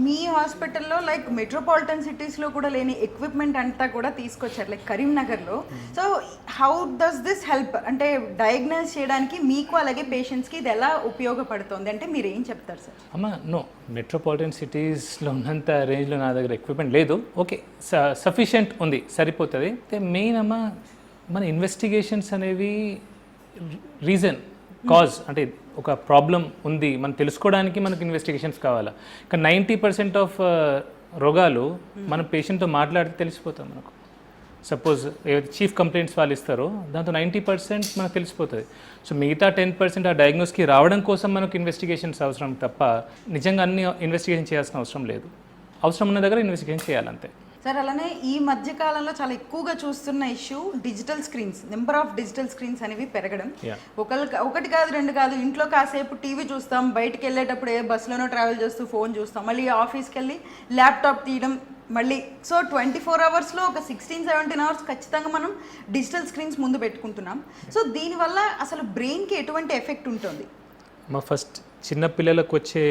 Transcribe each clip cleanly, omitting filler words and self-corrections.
మీ హాస్పిటల్లో like metropolitan సిటీస్లో కూడా లేని ఎక్విప్మెంట్ అంతా కూడా తీసుకొచ్చారు లైక్ కరీంనగర్లో. So how does this help అంటే డయాగ్నోస్ చేయడానికి మీకు అలాగే పేషెంట్స్కి ఇది ఎలా ఉపయోగపడుతుంది అంటే మీరు ఏం చెప్తారు సార్? అమ్మ నో, మెట్రోపాలిటన్ సిటీస్లో ఉన్నంత రేంజ్లో నా దగ్గర ఎక్విప్మెంట్ లేదు. ఓకే, సఫిషియెంట్ ఉంది, సరిపోతుంది. మెయిన్ అమ్మ మన ఇన్వెస్టిగేషన్స్ అనేవి రీజన్ కాజ్ అంటే ఒక ప్రాబ్లం ఉంది మనం తెలుసుకోవడానికి మనకు ఇన్వెస్టిగేషన్స్ కావాలా. ఇంకా 90% ఆఫ్ రోగాలు మనం పేషెంట్తో మాట్లాడితే తెలిసిపోతాం మనకు. సపోజ్ ఏదైతే చీఫ్ కంప్లైంట్స్ వాళ్ళు ఇస్తారో దాంతో 90% మనకు తెలిసిపోతుంది. సో మిగతా 10% ఆ డయాగ్నోస్కి రావడం కోసం మనకు ఇన్వెస్టిగేషన్స్ అవసరం తప్ప నిజంగా అన్ని ఇన్వెస్టిగేషన్ చేయాల్సిన అవసరం లేదు. అవసరం ఉన్న దగ్గర ఇన్వెస్టిగేషన్ చేయాలంతే. సార్ అలానే ఈ మధ్య కాలంలో చాలా ఎక్కువగా చూస్తున్న issue digital screens, number of digital screens అనేవి పెరగడం. ఒకటి కాదు రెండు కాదు, ఇంట్లో కాసేపు టీవీ చూస్తాం, బయటకు వెళ్ళేటప్పుడు ఏ బస్సులోనో ట్రావెల్ చేస్తూ ఫోన్ చూస్తాం, మళ్ళీ ఆఫీస్కి వెళ్ళి ల్యాప్టాప్ తీయడం మళ్ళీ. సో 24 అవర్స్లో ఒక 16-17 అవర్స్ ఖచ్చితంగా మనం డిజిటల్ స్క్రీన్స్ ముందు పెట్టుకుంటున్నాం. సో దీనివల్ల అసలు బ్రెయిన్కి ఎటువంటి ఎఫెక్ట్ ఉంటుంది? మా ఫస్ట్ చిన్న పిల్లలకు వచ్చే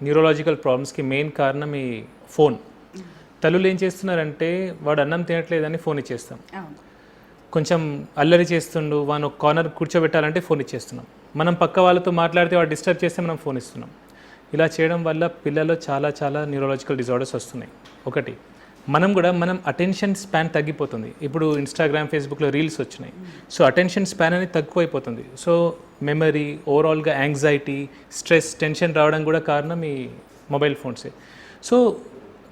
న్యూరలాజికల్ ప్రాబ్లమ్స్కి మెయిన్ కారణం ఈ ఫోన్. తల్లులు ఏం చేస్తున్నారంటే వాడు అన్నం తినట్లేదని ఫోన్ ఇచ్చేస్తాం, కొంచెం అల్లరి చేస్తుండు వాడు ఒక కార్నర్ కూర్చోబెట్టాలంటే ఫోన్ ఇచ్చేస్తున్నాం, మనం పక్క వాళ్ళతో మాట్లాడితే వాడు డిస్టర్బ్ చేస్తే మనం ఫోన్ ఇస్తున్నాం. ఇలా చేయడం వల్ల పిల్లల్లో చాలా చాలా న్యూరలాజికల్ డిజార్డర్స్ వస్తున్నాయి. ఒకటి మనం అటెన్షన్ స్పాన్ తగ్గిపోతుంది. ఇప్పుడు ఇన్స్టాగ్రామ్ ఫేస్బుక్లో రీల్స్ వచ్చినాయి, సో అటెన్షన్ స్పాన్ అనేది తక్కువైపోతుంది. సో మెమరీ, ఓవరాల్గా యాంగ్జైటీ, స్ట్రెస్, టెన్షన్ రావడం కూడా కారణం ఈ మొబైల్ ఫోన్సే. సో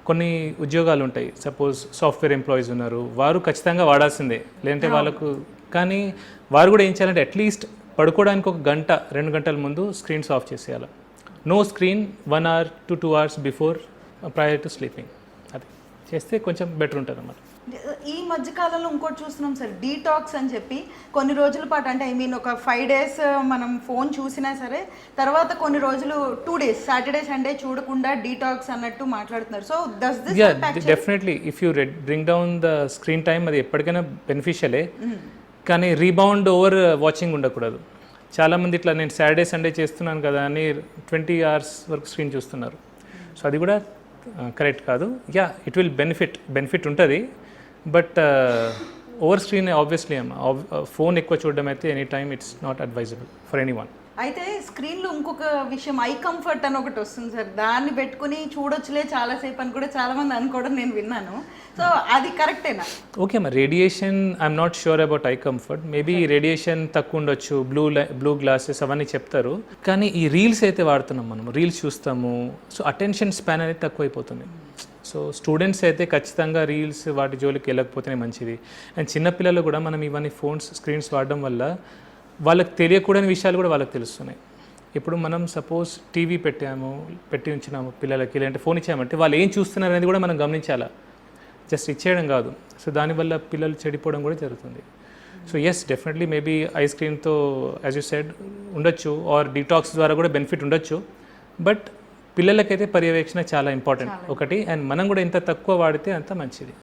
కొన్ని ఉద్యోగాలు ఉంటాయి, సపోజ్ సాఫ్ట్వేర్ ఎంప్లాయీస్ ఉన్నారు, వారు ఖచ్చితంగా వాడాల్సిందే, లేదంటే వాళ్ళకు. కానీ వారు కూడా ఏం చేయాలంటే అట్లీస్ట్ పడుకోవడానికి 1 గంట 2 గంటల ముందు స్క్రీన్స్ ఆఫ్ చేసేయాలి. No screen 1 hour to 2 hours before prior to sleeping. అది చేస్తే కొంచెం బెటర్ ఉంటుంది అన్నమాట. ఈ మధ్యకాలంలో ఇంకోటి చూస్తున్నాం సార్, డీటాక్స్ అని చెప్పి కొన్ని రోజుల పాటు అంటే ఒక 5 days మనం ఫోన్ చూసినా సరే తర్వాత కొన్ని రోజులు 2 days సాటర్డే సండే చూడకుండా డీటాక్స్ అన్నట్టు మాట్లాడుతున్నారు. So does this definitely if you bring down the screen time అది ఎప్పటికైనా బెనిఫిషియలే, కానీ రీబౌండ్ ఓవర్ వాచింగ్ ఉండకూడదు. చాలామంది ఇట్లా నేను సాటర్డే సండే చేస్తున్నాను కదా అని 20 hours వరకు స్క్రీన్ చూస్తున్నారు. సో అది కూడా కరెక్ట్ కాదు. ఇట్ విల్ బెనిఫిట్ ఉంటుంది, but over screen obviously phone ఎక్కువ చూడడం అయితే any time it's not advisable for any one. అయితే స్క్రీన్లో ఇంకొక విషయం ఐ కంఫర్ట్ అని ఒకటి వస్తుంది సార్, దాన్ని పెట్టుకుని చూడొచ్చులే చాలాసేపు అని కూడా చాలామంది అనుకోవడం నేను విన్నాను. సో అది కరెక్టేనా? ఓకే అమ్మా, radiation I'm not sure about eye comfort. Maybe radiation తక్కువ ఉండొచ్చు, బ్లూ గ్లాసెస్ అవన్నీ చెప్తారు. కానీ ఈ రీల్స్ అయితే వాడుతున్నాం, మనం రీల్స్ చూస్తాము, సో అటెన్షన్ స్పాన్ అనేది తక్కువైపోతుంది. సో స్టూడెంట్స్ అయితే ఖచ్చితంగా రీల్స్ వాటి జోలికి వెళ్ళకపోతేనే మంచిది. అండ్ చిన్నపిల్లలు కూడా మనం ఇవన్నీ ఫోన్స్ స్క్రీన్స్ వాడడం వల్ల వాళ్ళకి తెలియకూడని విషయాలు కూడా వాళ్ళకి తెలుస్తున్నాయి. ఇప్పుడు మనం సపోజ్ టీవీ పెట్టి ఉంచినాము పిల్లలకి, లేదంటే ఫోన్ ఇచ్చామంటే వాళ్ళు ఏం చూస్తున్నారు అనేది కూడా మనం గమనించాలా, జస్ట్ ఇచ్చేయడం కాదు. సో దానివల్ల పిల్లలు చెడిపోవడం కూడా జరుగుతుంది. So yes, definitely maybe I స్క్రీన్తో యాజ్ యూ సెడ్ ఉండొచ్చు, ఆర్ డీటాక్స్ ద్వారా కూడా బెనిఫిట్ ఉండొచ్చు. బట్ పిల్లలకైతే పర్యవేక్షణ చాలా ఇంపార్టెంట్ ఒకటి, అండ్ మనం కూడా ఎంత తక్కువ వాడితే అంత మంచిది.